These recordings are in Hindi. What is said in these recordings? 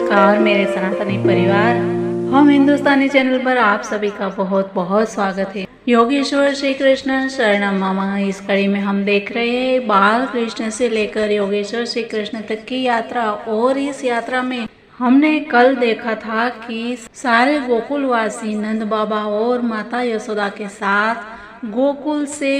नमस्कार मेरे सनातनी परिवार, हम हिंदुस्तानी चैनल पर आप सभी का बहुत बहुत स्वागत है। योगेश्वर श्री कृष्ण शरणम मम। इस कड़ी में हम देख रहे हैं बाल कृष्ण से लेकर योगेश्वर श्री कृष्ण तक की यात्रा। और इस यात्रा में हमने कल देखा था कि सारे गोकुलवासी नंद बाबा और माता यशोदा के साथ गोकुल से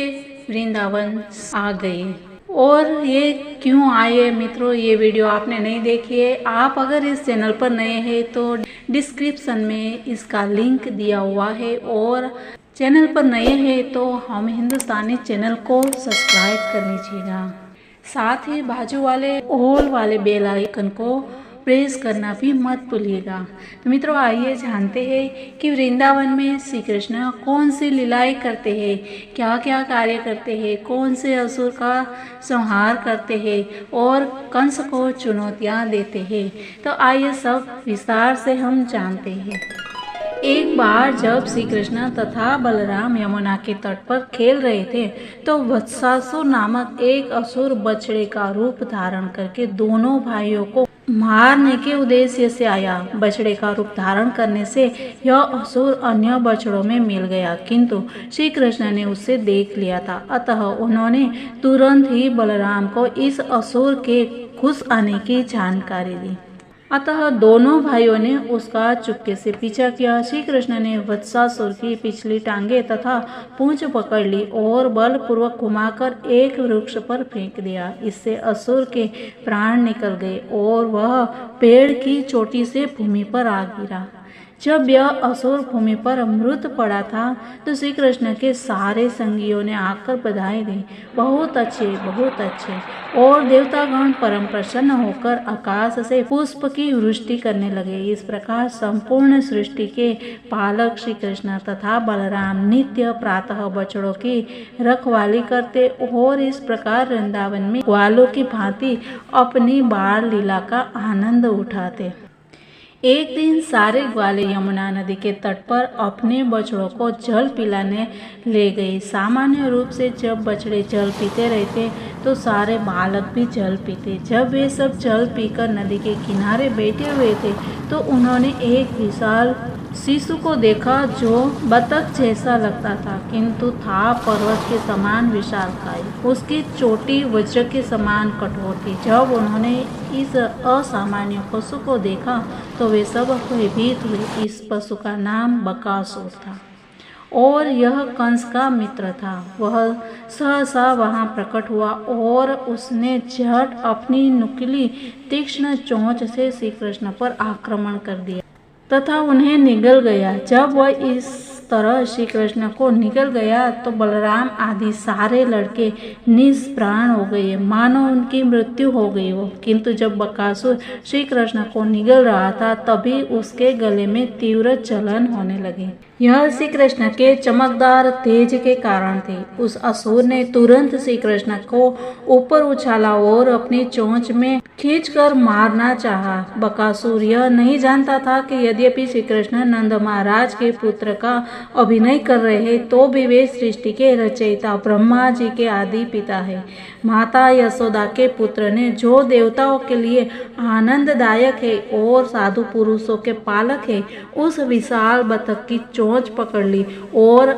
वृंदावन आ गए। और ये क्यों आए मित्रों, ये वीडियो आपने नहीं देखी है। आप अगर इस चैनल पर नए हैं तो डिस्क्रिप्शन में इसका लिंक दिया हुआ है, और चैनल पर नए हैं तो हम हिंदुस्तानी चैनल को सब्सक्राइब कर लीजिएगा। साथ ही बाजू वाले ऑल वाले बेल आइकन को प्रेस करना भी मत भूलिएगा। तो मित्रों, आइए जानते हैं कि वृंदावन में श्री कृष्ण कौन सी लीलाएं करते हैं, क्या क्या कार्य करते हैं, कौन से असुर का संहार करते हैं और कंस को चुनौतियां देते हैं। तो आइए सब विस्तार से हम जानते हैं। एक बार जब श्री कृष्ण तथा बलराम यमुना के तट पर खेल रहे थे तो वत्सासुर नामक एक असुर बछड़े का रूप धारण करके दोनों भाइयों को मारने के उद्देश्य से आया। बछड़े का रूप धारण करने से यह असुर अन्य बछड़ों में मिल गया, किंतु श्री कृष्ण ने उसे देख लिया था। अतः उन्होंने तुरंत ही बलराम को इस असुर के घुस आने की जानकारी दी। अतः दोनों भाइयों ने उसका चुपके से पीछा किया। श्री कृष्ण ने वत्सासुर की पिछली टांगे तथा पूंछ पकड़ ली और बलपूर्वक घुमाकर एक वृक्ष पर फेंक दिया। इससे असुर के प्राण निकल गए और वह पेड़ की चोटी से भूमि पर आ गिरा। जब यह असुर भूमि पर मृत पड़ा था तो श्री कृष्ण के सारे संगियों ने आकर बधाई दी, बहुत अच्छे बहुत अच्छे। और देवतागण परम प्रसन्न होकर आकाश से पुष्प की वृष्टि करने लगे। इस प्रकार संपूर्ण सृष्टि के पालक श्री कृष्ण तथा बलराम नित्य प्रातः बछड़ों की रखवाली करते और इस प्रकार वृंदावन में ग्वालों की भांति अपनी बाल लीला का आनंद उठाते। एक दिन सारे ग्वाले यमुना नदी के तट पर अपने बछड़ों को जल पिलाने ले गए। सामान्य रूप से जब बछड़े जल पीते रहते तो सारे बालक भी जल पीते। जब वे सब जल पीकर नदी के किनारे बैठे हुए थे तो उन्होंने एक विशाल शिशु को देखा जो बतख जैसा लगता था, किंतु था पर्वत के समान विशालकाय। उसकी चोटी वज्र के समान कठोर थी। जब उन्होंने इस असामान्य पशु को देखा तो वे सब भयभीत हुए। इस पशु का नाम बकासुर था और यह कंस का मित्र था। वह सहसा वहां प्रकट हुआ और उसने झट अपनी नुकीली तीक्ष्ण चोंच से श्री कृष्ण पर आक्रमण कर दिया तथा उन्हें निगल गया। जब वह इस तरह श्री कृष्ण को निगल गया तो बलराम आदि सारे लड़के निष्प्राण हो गए, मानो उनकी मृत्यु हो गई हो। किंतु जब बकासुर श्री कृष्ण को निगल रहा था तभी उसके गले में तीव्र जलन होने लगी। यह श्री कृष्ण के चमकदार तेज के कारण थी। उस असुर ने तुरंत श्री कृष्ण को ऊपर उछाला और अपनी चोंच में खींचकर मारना चाहा। बकासुर यह नहीं जानता था कि यद्यपि श्री कृष्ण नंद महाराज के पुत्र का अभिनय कर रहे हैं तो भी वे सृष्टि के रचयिता ब्रह्मा जी के आदि पिता है। माता यशोदा के पुत्र ने जो देवताओं के लिए आनंददायक है और साधु पुरुषों के पालक है, उस विशाल बतख की चोंच पकड़ ली और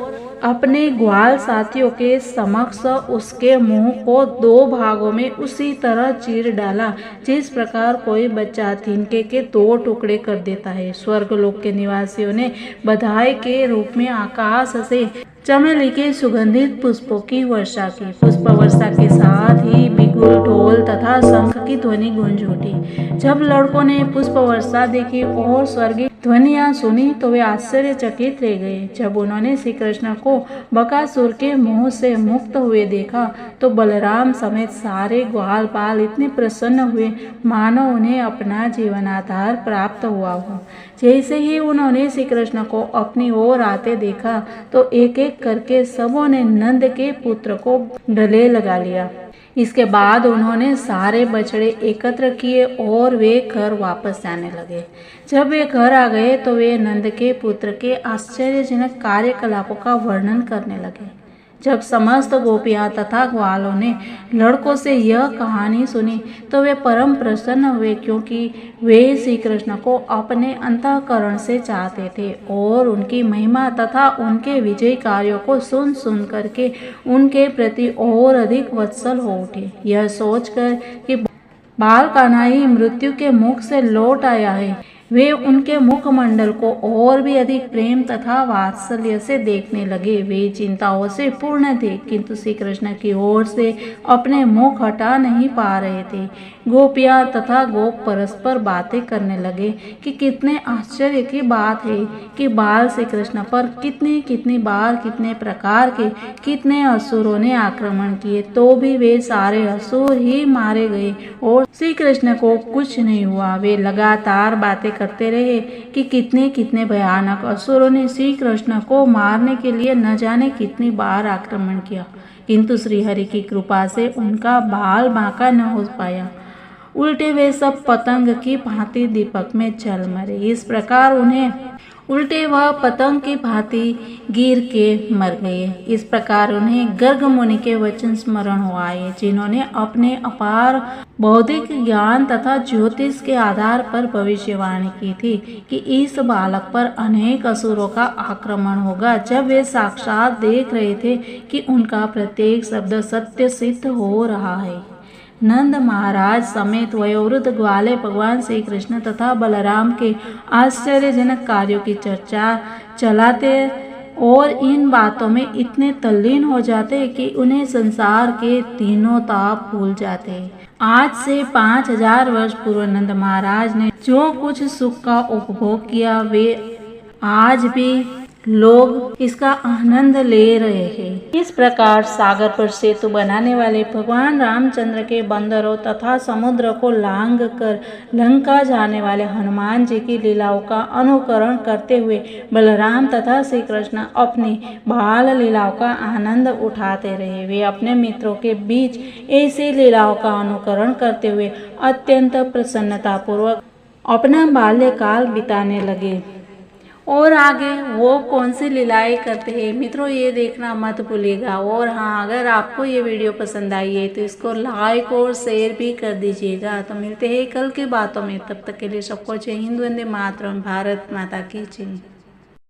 अपने ग्वाल साथियों के समक्ष उसके मुंह को दो भागों में उसी तरह चीर डाला जिस प्रकार कोई बच्चा तिनके के दो टुकड़े कर देता है। स्वर्गलोक के निवासियों ने बधाई के रूप में आकाश से चमेली के सुगंधित पुष्पों की वर्षा की। पुष्प वर्षा के साथ ही बिगुल, ढोल तथा शंख की ध्वनि गूंज उठी। जब लड़कों ने पुष्प वर्षा देखी और स्वर्गीय ध्वनियां सुनी तो वे आश्चर्यचकित रह गए। जब उन्होंने श्री कृष्ण को बकासुर के मुंह से मुक्त हुए देखा तो बलराम समेत सारे ग्वाल बाल इतने प्रसन्न हुए मानो उन्हें अपना जीवनाधार प्राप्त हुआ हो। जैसे ही उन्होंने श्री कृष्ण को अपनी ओर आते देखा तो एक एक करके सबों ने नंद के पुत्र को गले लगा लिया। इसके बाद उन्होंने सारे बछड़े एकत्र किए और वे घर वापस जाने लगे। जब वे घर आ गए तो वे नंद के पुत्र के आश्चर्यजनक कार्यकलापों का वर्णन करने लगे। जब समस्त गोपियां तथा ग्वालों ने लड़कों से यह कहानी सुनी तो वे परम प्रसन्न हुए, क्योंकि वे श्री कृष्ण को अपने अंतःकरण से चाहते थे और उनकी महिमा तथा उनके विजय कार्यों को सुन सुन करके उनके प्रति और अधिक वत्सल हो उठे। यह सोचकर कि बाल कान्हा मृत्यु के मुख से लौट आया है, वे उनके मुखमंडल को और भी अधिक प्रेम तथा वात्सल्य से देखने लगे। वे चिंताओं से पूर्ण थे, किंतु श्री कृष्ण की ओर से अपने मुख हटा नहीं पा रहे थे। गोपियां तथा गोप परस्पर बातें करने लगे कि कितने आश्चर्य की बात है कि बाल श्री कृष्ण पर कितनी कितनी बार कितने प्रकार के कितने असुरों ने आक्रमण किए, तो भी वे सारे असुर ही मारे गए और श्री कृष्ण को कुछ नहीं हुआ। वे लगातार बातें करते रहे कि कितने कितने भयानक असुरों ने श्री कृष्ण को मारने के लिए न जाने कितनी बार आक्रमण किया, किंतु श्री हरि की कृपा से उनका बाल बांका न हो पाया। उल्टे वे सब पतंग की भांति दीपक में जल मरे। इस प्रकार उन्हें उल्टे वह पतंग की भांति गिर के मर गए। इस प्रकार उन्हें गर्ग मुनि के वचन स्मरण हो आए, जिन्होंने अपने अपार बौद्धिक ज्ञान तथा ज्योतिष के आधार पर भविष्यवाणी की थी कि इस बालक पर अनेक असुरों का आक्रमण होगा। जब वे साक्षात देख रहे थे कि उनका प्रत्येक शब्द सत्य सिद्ध हो रहा है। नंद महाराज समेत वयोवृद्ध ग्वाले भगवान श्री कृष्ण तथा बलराम के आश्चर्यजनक कार्यों की चर्चा चलाते और इन बातों में इतने तल्लीन हो जाते कि उन्हें संसार के तीनों ताप भूल जाते। आज से 5000 वर्ष पूर्व नंद महाराज ने जो कुछ सुख का उपभोग किया, वे आज भी लोग इसका आनंद ले रहे हैं। इस प्रकार सागर पर सेतु बनाने वाले भगवान रामचंद्र के बंदरों तथा समुद्र को लांघ कर लंका जाने वाले हनुमान जी की लीलाओं का अनुकरण करते हुए बलराम तथा श्री कृष्ण अपनी बाल लीलाओं का आनंद उठाते रहे। वे अपने मित्रों के बीच ऐसी लीलाओं का अनुकरण करते हुए अत्यंत प्रसन्नतापूर्वक अपना बाल्यकाल बिताने लगे। और आगे वो कौन सी लीलाएं करते हैं मित्रों, ये देखना मत भूलिएगा। और हाँ, अगर आपको ये वीडियो पसंद आई है तो इसको लाइक और शेयर भी कर दीजिएगा। तो मिलते हैं कल की बातों में, तब तक के लिए सबको जय हिंद, वंदे मातरम, भारत माता की जय।